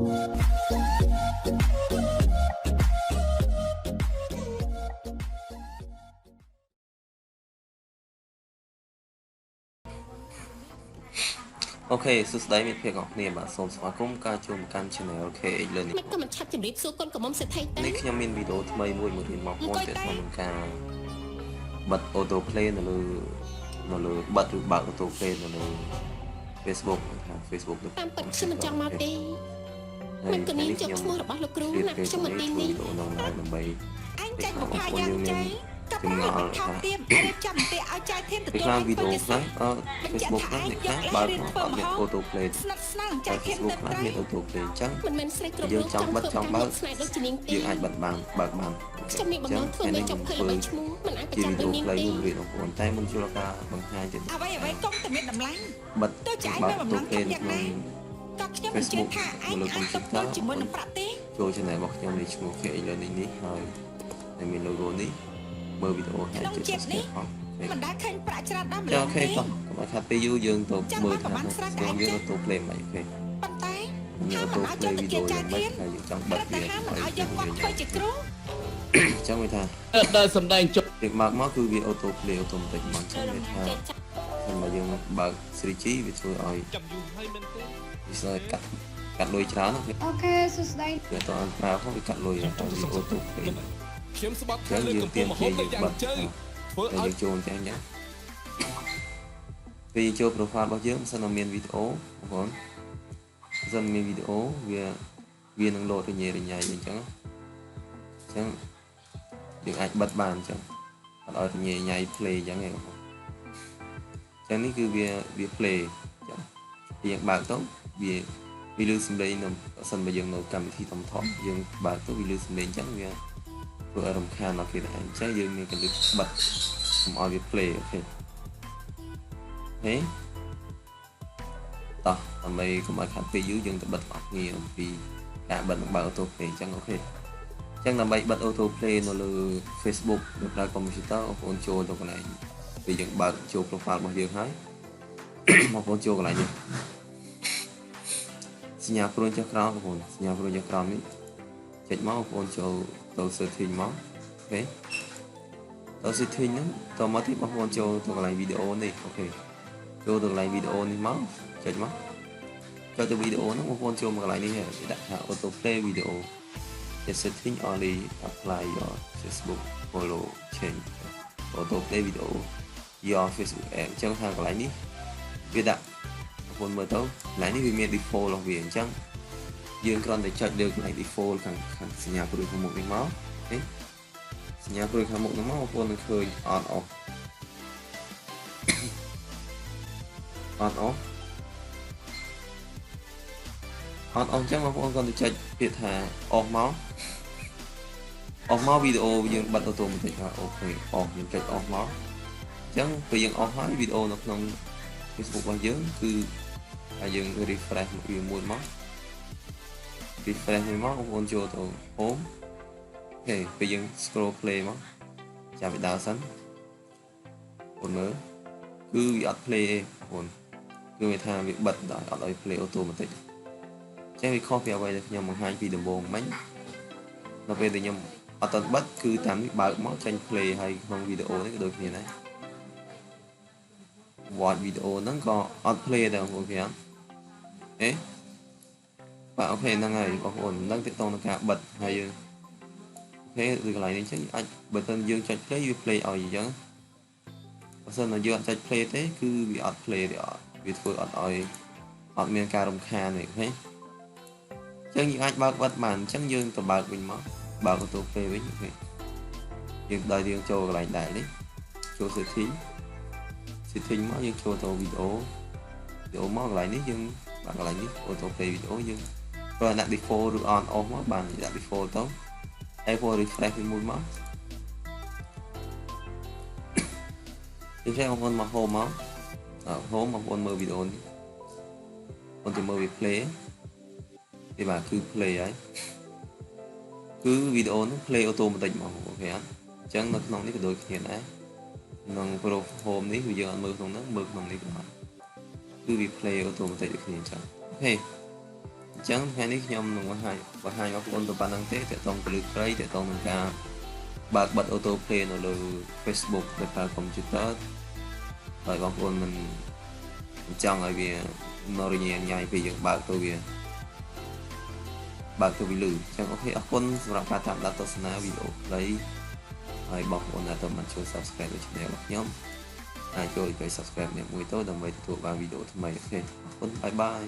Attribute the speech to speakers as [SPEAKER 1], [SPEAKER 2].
[SPEAKER 1] ok សួស្តីមិត្តភ័ក្តិអរគ្នាបាទសូមស្វាគមន៍ការចូលមកកាន់ channel KH Learning
[SPEAKER 2] មិនក៏មិនឆាប់ជម្រាបសួរកូនកំមុំសេដ្ឋីតែ
[SPEAKER 1] នេះខ្ញុំមានវីដេអូថ្មីមួយរៀនមកបងទាក់ទងនឹងការបិទ Autoplay នៅលើបិទឬបើក Autoplay នៅលើ Facebook ថា Facebook
[SPEAKER 2] តាមពិតខ្ញុំមិនចង់មកទេមិនក៏នេះចុះឈ្មោះរបស់លោកគ្រូណាខ្ញុំមកទីនេះ
[SPEAKER 1] ដើម្បី
[SPEAKER 3] អញចាញ់មកផាយ៉ាងចៃកប៉ាល់មិនខំទៀមរៀបចំទេឲ្យចៃធានទទួល
[SPEAKER 1] ឲ្យវីដេអូខ្លះFacebook ខ្លះអ្នកខ្លះបើកមកអត់មាន Autoplay
[SPEAKER 3] ស្និទ្ធស្នាលចៃធានទៅ
[SPEAKER 1] ខ្លះមាន Autoplay អញ្ចឹង
[SPEAKER 2] មិនមែនស្រីគ្រប់រូប
[SPEAKER 1] ចង់បិទចង់បើក
[SPEAKER 2] ស្នេហ៍ដូចជានាងទេ
[SPEAKER 1] យើងអាចបិទបានបើកបាន
[SPEAKER 2] ខ្ញុំមានបំណងធ្វើមេចុកភ័យល្បីឈ្មោះមិនអាចប្រចាំដូចនាងទេ
[SPEAKER 1] វីដេអូបងតែមិនជួលការបង្ហាញទេ
[SPEAKER 3] អ្វីកុំតែមានតម្លៃ
[SPEAKER 1] បិទ
[SPEAKER 3] ទៅចៃមានបំណងចិត្តយ៉ាងណាក៏ខ្ញុំមិនជឿថាឯងអាចទៅធ្វើជាមួយនឹងប្រាក់ទេ
[SPEAKER 1] ចូល channel របស់ខ្ញុំនេះឈ្មោះ KH Learning នេះហើយតែមាន logo នេះមើលវីដេអូហើយ
[SPEAKER 3] ជិះនេះមិនដែលឃើញប្រាក់ច្រើនដល់ម្ល
[SPEAKER 1] ងអូខេតោះកុំឲ្យខាត់ពេលយូរយើងទៅមើលថាយើង Autoplay មិនអូខេ
[SPEAKER 3] ប៉ុន្តែ
[SPEAKER 1] យើង Autoplay វីដេអូយ៉ាងម៉េចហើយយើងចង់បិទវា
[SPEAKER 3] ឲ្យយកគាត់ធ្វើជាគ្រូ
[SPEAKER 1] ចង់និយាយថា
[SPEAKER 4] ដែលសំដែងចុះ
[SPEAKER 1] យើងមកគឺវា Autoplay automatic មកចឹងវាថាបើយើងបើក 3G វាធ្វើឲ្យ
[SPEAKER 4] ចាំយូរហើយមែនទេ
[SPEAKER 1] វាស្អីកាត់លុយច្រើន
[SPEAKER 5] អូខេសួស្តី
[SPEAKER 1] វាតើអត់ប្រើផងវាកាត់លុយទៅ Autoplay
[SPEAKER 4] ខ្ញុំស្បាត់ថាលើកំពុងមហោបយ៉ាងជើ
[SPEAKER 1] ធ្វើឲ្យយើងចូលទាំងយ៉ាងពេលចូល profile របស់យើងមិនសិនមានវីដេអូបងប្អូនមិនសិនមានវីដេអូវានឹងលោតរញ៉េរញ៉ៃអញ្ចឹងយើងអាចបិទបានអញ្ចឹងអត់ឲ្យរញ៉េរញ៉ៃ play អញ្ចឹងឯងបងប្អូនអញ្ចឹងនេះគឺវា play អញ្ចឹងយើងបើកទៅវាលឺសំឡេងនៅសិនបើយើងនៅកម្មវិធីធំយើងបើកទៅវាលឺសំឡេងអញ្ចឹងវាធ្វើឲ្យរំខានដល់គេដែរអញ្ចឹងយើងមានកលឹកបិទកុំឲ្យវា play អូខេហេតោះដើម្បីកុំឲ្យខាត់ពេលយូរយើងទៅបិទអស់គ្នាអំពីការបិទនិងបើក Autoplay អញ្ចឹងអូខេអញ្ចឹងដើម្បីបិទ Autoplay នៅលើ Facebook ឬប្រើ computer បងប្អូនចូលទៅកន្លែងពេលយើងបើកចូល profile របស់យើងហើយបងប្អូនចូលកន្លែងនេះសញ្ញាព្រួយចុះក្រោមបងប្អូនសញ្ញាព្រួយចុះក្រោមនេះចុចមកបងប្អូនចូលទៅ setting មកអូខេទៅ setting ហ្នឹងតមកទីបងប្អូនចូលទៅកន្លែងវីដេអូនេះអូខេចូលទៅកន្លែងវីដេអូនេះមកចុចមកចូលទៅវីដេអូហ្នឹងបងប្អូនចូលមកកន្លែងនេះគេដាក់ថា Autoplay video the setting only apply your Facebook follow change Autoplay video your Facebook app អញ្ចឹងថាកន្លែងនេះវាដាក់បងប្អូនមើលទៅកន្លែងនេះវាមាន default របស់វាអញ្ចឹងយើងគ្រាន់តែចុចលើកន្លែង default ខាងសញ្ញាព្រួយខាងមុខនេះមកអូខេសញ្ញាព្រួយខាងមុខនេះមកបងប្អូននឹងឃើញ on off on off អញ្ចឹងបងប្អូនគាត់ទៅចុចពាក្យថា off មកវីដេអូយើងបិទ automatic ហើយអូខេ off យើងចុច off មកអញ្ចឹងពេលយើង off ហើយវីដេអូនៅក្នុង Facebook របស់យើងគឺហើយយើង refresh វាមួយមក refresh មកបងប្អូនចូលទៅ home អូខេពេលយើង scroll play មកចាំវាដើរសិនបងមើលគឺវាអត់ play ទេបងគឺវាថាវាបិទដល់អត់ឲ្យ play automatic ចឹងវាខុសពីអ្វីដែលខ្ញុំបង្ហាញពីដំបូងមិញដល់ពេលដែលខ្ញុំអត់ទាន់បិទគឺតាមនេះបើកមកចេញ play ហើយក្នុងវីដេអូនេះក៏ដូចគ្នាដែរ watch វីដេអូហ្នឹងក៏អត់ play ដែរបងប្អូនគេអត់អេបាទអូខេហ្នឹងហើយបងប្អូនមិនដឹងទាក់ទងនឹងការបិទហើយយើងអូខេឬកន្លែងនេះចឹងអាចបើទៅយើងចុច play វា play ឲ្យអញ្ចឹងបើសិនតែយើងអត់ចុច play ទេគឺវាអត់ play ទេអត់វាធ្វើអត់ឲ្យអត់មានការរំខានទេអូខេចឹងយើងអាចបើកបិទបានអញ្ចឹងយើងទៅបើកវិញមកបើក Autoplay វិញអូខេយើងដល់យើងចូលកន្លែងដែរនេះចូល setting មកយើងចូលទៅវីដេអូមកកន្លែងនេះយើងបើកកន្លែងនេះ Autoplay វីដេអូយើងព្រោះដាក់ default ឬ on off មកបានដាក់ default ទៅហើយព្រោះ refresh វាមួយមកយើងបងប្អូនមក home មកhome បងប្អូនមើលវីដេអូនេះបងទៅមើលវា play ទេបាទគឺ play ហើយគឺវីដេអូនោះ play automatic មកអូខេអត់អញ្ចឹងនៅក្នុងនេះក៏ដូចគ្នាដែរក្នុង Pro Home នេះវាយើងអត់មើលក្នុងហ្នឹងមើលក្នុងនេះក៏បានគឺវា play automatic ដូចគ្នាអញ្ចឹងអូខេអ ចឹងថ្ងៃនេះខ្ញុំនឹងបង្ហាញបងប្អូនទៅប៉ុណ្ណឹងទេតើតងពលឺព្រៃតើតងនឹងការបើកបិទ Autoplay នៅលើ Facebook ដោយប្រើ computer ហើយបងប្អូនមិនចង់ឲ្យវាមករញ៉េញ៉ៃពេលយើងបើកទៅវាលឺចឹងអូខេអរគុណសម្រាប់ការតាមដានទស្សនាវីដេអូខ្លីហើយបងប្អូនដែលទៅមិនជួយ Subscribe ដល់ Channel របស់ខ្ញុំអាចចូល Subscribe នេះមួយទៅដើម្បីទទួលបានវីដេអូថ្មីអូខេអរគុណបាយបាយ